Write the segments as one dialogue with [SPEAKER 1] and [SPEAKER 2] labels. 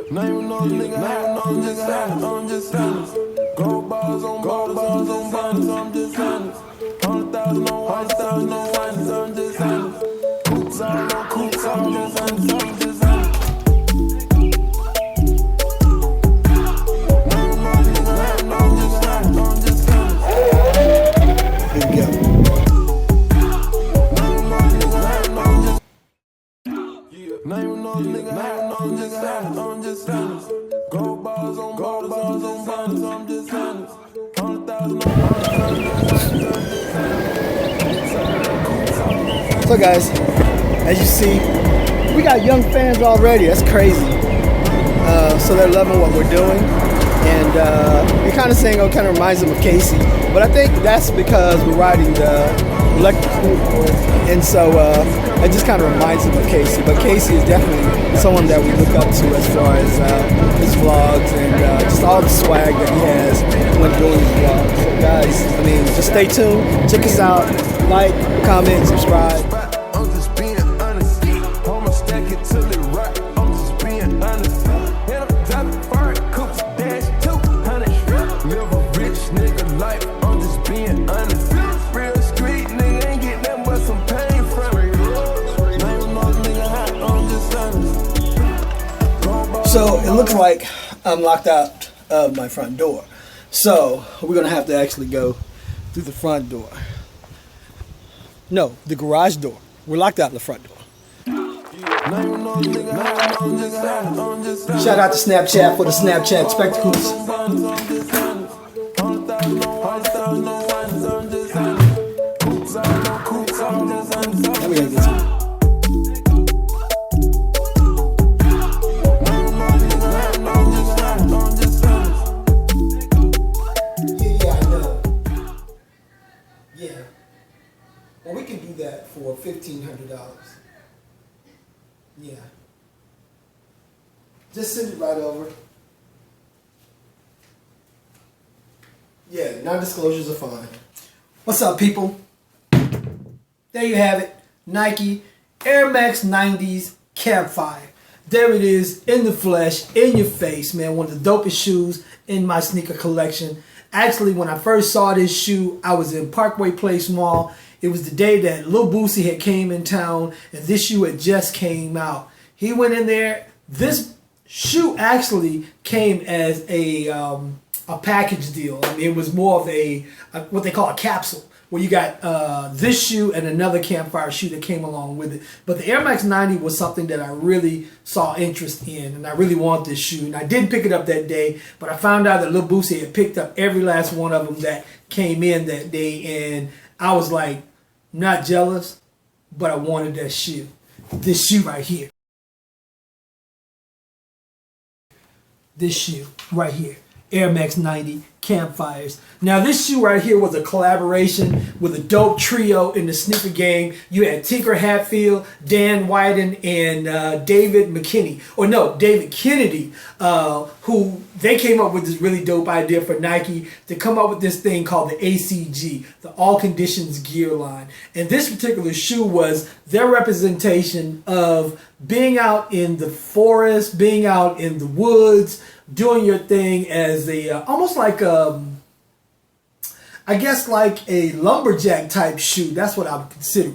[SPEAKER 1] Now you know nigga, I'm just honest. Gold bars on bars on bonnets, I'm just honest. 100,000 on 1,000 on ones, I'm just honest. Coops all on coops, all just honest, I'm just honest. Now you know nigga, I'm just honest, I'm just honest. Here we go. Now you know nigga, I'm just honest. Gold bars on bonnets, I'm just honest. 100,000 on
[SPEAKER 2] So guys, as you see, we got young fans already. That's crazy. So they're loving what we're doing, and you're kind of saying, oh, it kind of reminds them of Casey. But I think that's because we're riding the electric skateboard, and so it just kind of reminds them of Casey. But Casey is definitely someone that we look up to as far as his vlogs and just all the swag that he has when doing his vlogs. So guys, I mean, just stay tuned, check us out, like, comment, subscribe.
[SPEAKER 1] I'm just being honest. I'ma stack it till it right. I'm just being honest. And I'm driving foreign coops, dash 200. Live a rich nigga life. I'm just being honest. Real street nigga ain't get nothing but some pain from it. Now you know nigga hot. I'm just honest.
[SPEAKER 2] So it looks like I'm locked out of my front door. So we're gonna have to actually go through the front door. No, the garage door. We're locked out the front door. Shout out to Snapchat for the Snapchat spectacles. Let me get this one. Well, we can do that for $1,500. Yeah. Just send it right over. Yeah, non-disclosures are fine. What's up, people? There you have it. Nike Airmax 90's Campfire. There it is, in the flesh, in your face, man. One of the dopest shoes in my sneaker collection. Actually, when I first saw this shoe, I was in Parkway Place Mall. It was the day that Lil Boosie had came in town, and this shoe had just came out. He went in there. This shoe actually came as a package deal. I mean, it was more of a what they call a capsule, where you got this shoe and another Campfire shoe that came along with it. But the Air Max 90 was something that I really saw interest in, and I really want this shoe. And I didn't pick it up that day, but I found out that Lil Boosie had picked up every last one of them that came in that day, and I was like, not jealous, but I wanted that shoe. This shoe right here. This shoe right here. Air Max 90 Campfires. Now this shoe right here was a collaboration with a dope trio in the sneaker game. You had Tinker Hatfield, Dan Wyden, and David McKinney. Or no, David Kennedy, who they came up with this really dope idea for Nike to come up with this thing called the ACG, the All Conditions Gear line. And this particular shoe was their representation of being out in the forest, being out in the woods, doing your thing as a almost like I guess like a lumberjack type shoe. That's what I would consider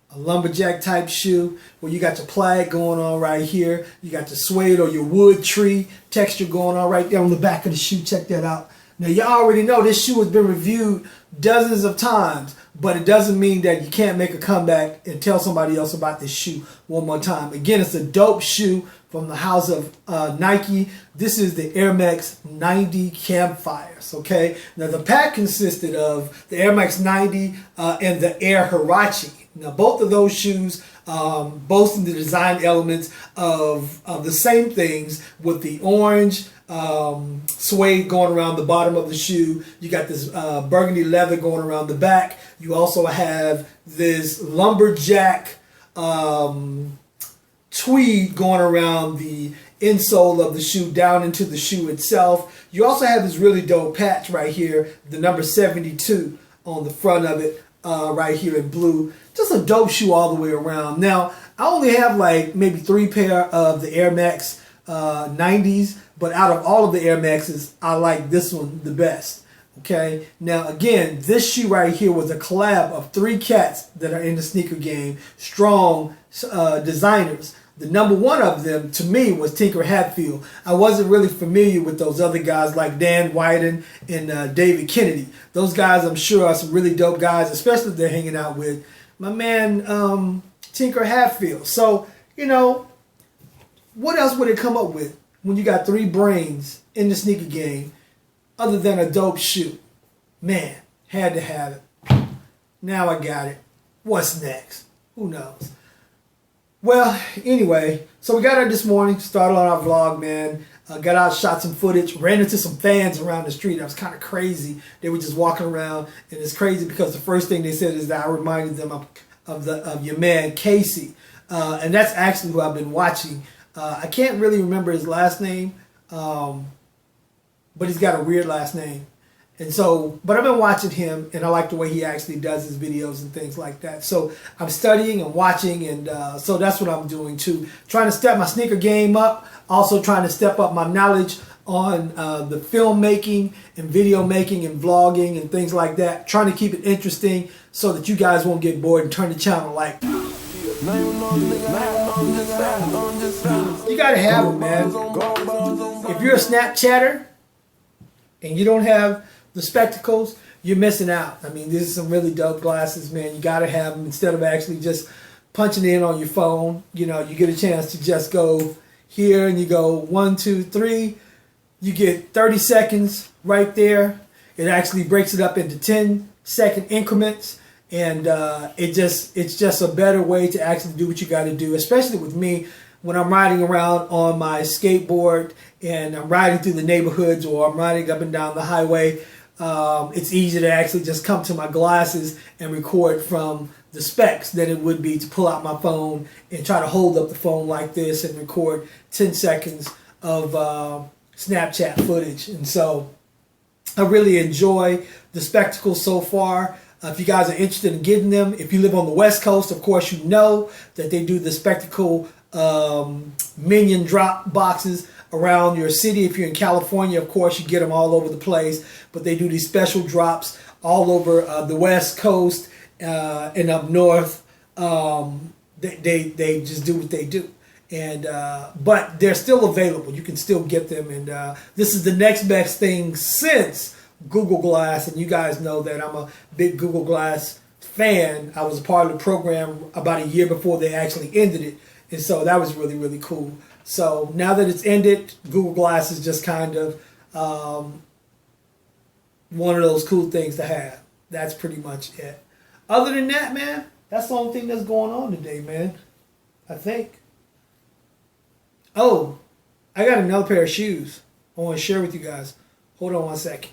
[SPEAKER 2] a lumberjack type shoe, where you got your plaid going on right here, you got your suede or your wood tree texture going on right there on the back of the shoe. Check that out. Now you already know this shoe has been reviewed dozens of times, but it doesn't mean that you can't make a comeback and tell somebody else about this shoe one more time. Again, it's a dope shoe from the house of Nike. This is the Air Max 90 Campfires, okay? Now the pack consisted of the Air Max 90 and the Air Hirachi. Now both of those shoes boasting the design elements of the same things, with the orange suede going around the bottom of the shoe. You got this burgundy leather going around the back. You also have this lumberjack tweed going around the insole of the shoe down into the shoe itself. You also have this really dope patch right here, the number 72 on the front of it, right here in blue. Just a dope shoe all the way around. Now, I only have like maybe 3 pair of the Air Max 90s, but out of all of the Air Maxes, I like this one the best. Okay, now again, this shoe right here was a collab of 3 cats that are in the sneaker game, strong designers. The number one of them, to me, was Tinker Hatfield. I wasn't really familiar with those other guys like Dan Whiten and David Kennedy. Those guys, I'm sure, are some really dope guys, especially if they're hanging out with my man Tinker Hatfield. So, you know, what else would it come up with when you got 3 brains in the sneaker game other than a dope shoe? Man, had to have it. Now I got it. What's next? Who knows? Well, anyway, so we got out this morning, started on our vlog, man. Got out, shot some footage, ran into some fans around the street. That was kind of crazy. They were just walking around, and it's crazy because the first thing they said is that I reminded them of your man Casey, and that's actually who I've been watching. I can't really remember his last name, but he's got a weird last name. And so, but I've been watching him, and I like the way he actually does his videos and things like that. So I'm studying and watching, and so that's what I'm doing too. Trying to step my sneaker game up. Also trying to step up my knowledge on the filmmaking and video making and vlogging and things like that. Trying to keep it interesting so that you guys won't get bored and turn the channel like. You gotta have it, man. If you're a Snapchatter and you don't have the spectacles, you're missing out. I mean, these are some really dope glasses, man. You gotta have them instead of actually just punching in on your phone. You know, you get a chance to just go here and you go 1, 2, 3. You get 30 seconds right there. It actually breaks it up into 10-second increments, and it's just a better way to actually do what you got to do, especially with me when I'm riding around on my skateboard and I'm riding through the neighborhoods or I'm riding up and down the highway. It's easier to actually just come to my glasses and record from the specs than it would be to pull out my phone and try to hold up the phone like this and record 10 seconds of Snapchat footage. And so I really enjoy the spectacles so far. If you guys are interested in getting them, if you live on the West Coast, of course you know that they do the spectacle minion drop boxes around your city. If you're in California, of course, you get them all over the place. But they do these special drops all over the West Coast and up north. They just do what they do. And but they're still available. You can still get them. And this is the next best thing since Google Glass. And you guys know that I'm a big Google Glass fan. I was a part of the program about a year before they actually ended it. And so that was really, really cool. So now that it's ended, Google Glass is just kind of one of those cool things to have. That's pretty much it. Other than that, man, that's the only thing that's going on today, man. I think. Oh, I got another pair of shoes I want to share with you guys. Hold on 1 second.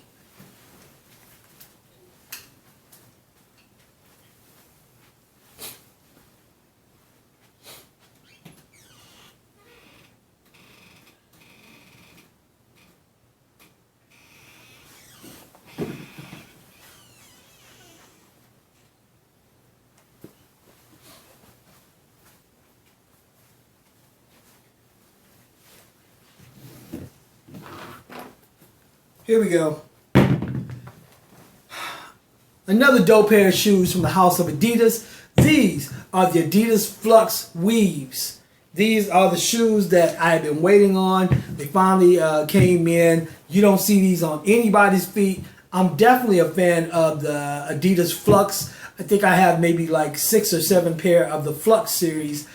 [SPEAKER 2] Here we go. Another dope pair of shoes from the house of Adidas. These are the Adidas Flux Weaves. These are the shoes that I have been waiting on. They finally came in. You don't see these on anybody's feet. I'm definitely a fan of the Adidas Flux. I think I have maybe like 6 or 7 pair of the Flux series.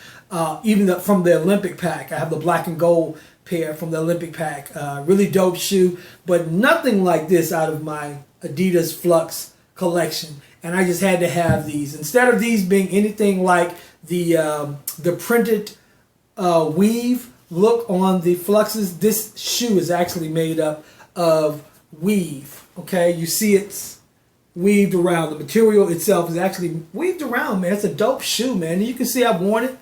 [SPEAKER 2] Even from the Olympic pack. I have the black and gold pair from the Olympic pack. Really dope shoe, but nothing like this out of my Adidas Flux collection. And I just had to have these. Instead of these being anything like the printed weave look on the Fluxes, this shoe is actually made up of weave. Okay, you see it's weaved around. The material itself is actually weaved around, man. It's a dope shoe, man. And you can see I've worn it.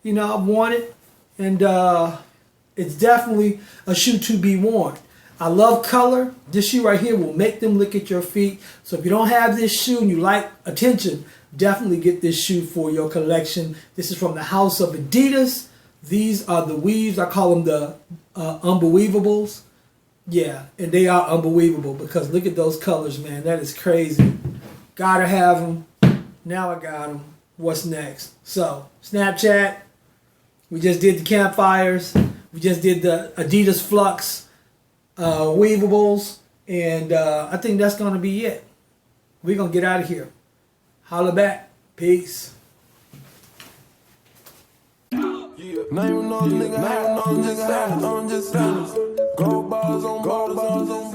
[SPEAKER 2] You know, I've worn it, and it's definitely a shoe to be worn. I love color. This shoe right here will make them look at your feet. So if you don't have this shoe and you like attention, definitely get this shoe for your collection. This is from the house of Adidas, These are the weaves. I call them the unbelievables. Yeah, and they are unbelievable because look at those colors, man. That is crazy. Gotta have them. Now I got them. What's next? So, Snapchat. We just did the campfires. We just did the Adidas Flux weavables. And I think that's going to be it. We're going to get out of here. Holla back. Peace.
[SPEAKER 1] Now you know nigga, I'm just gold bars on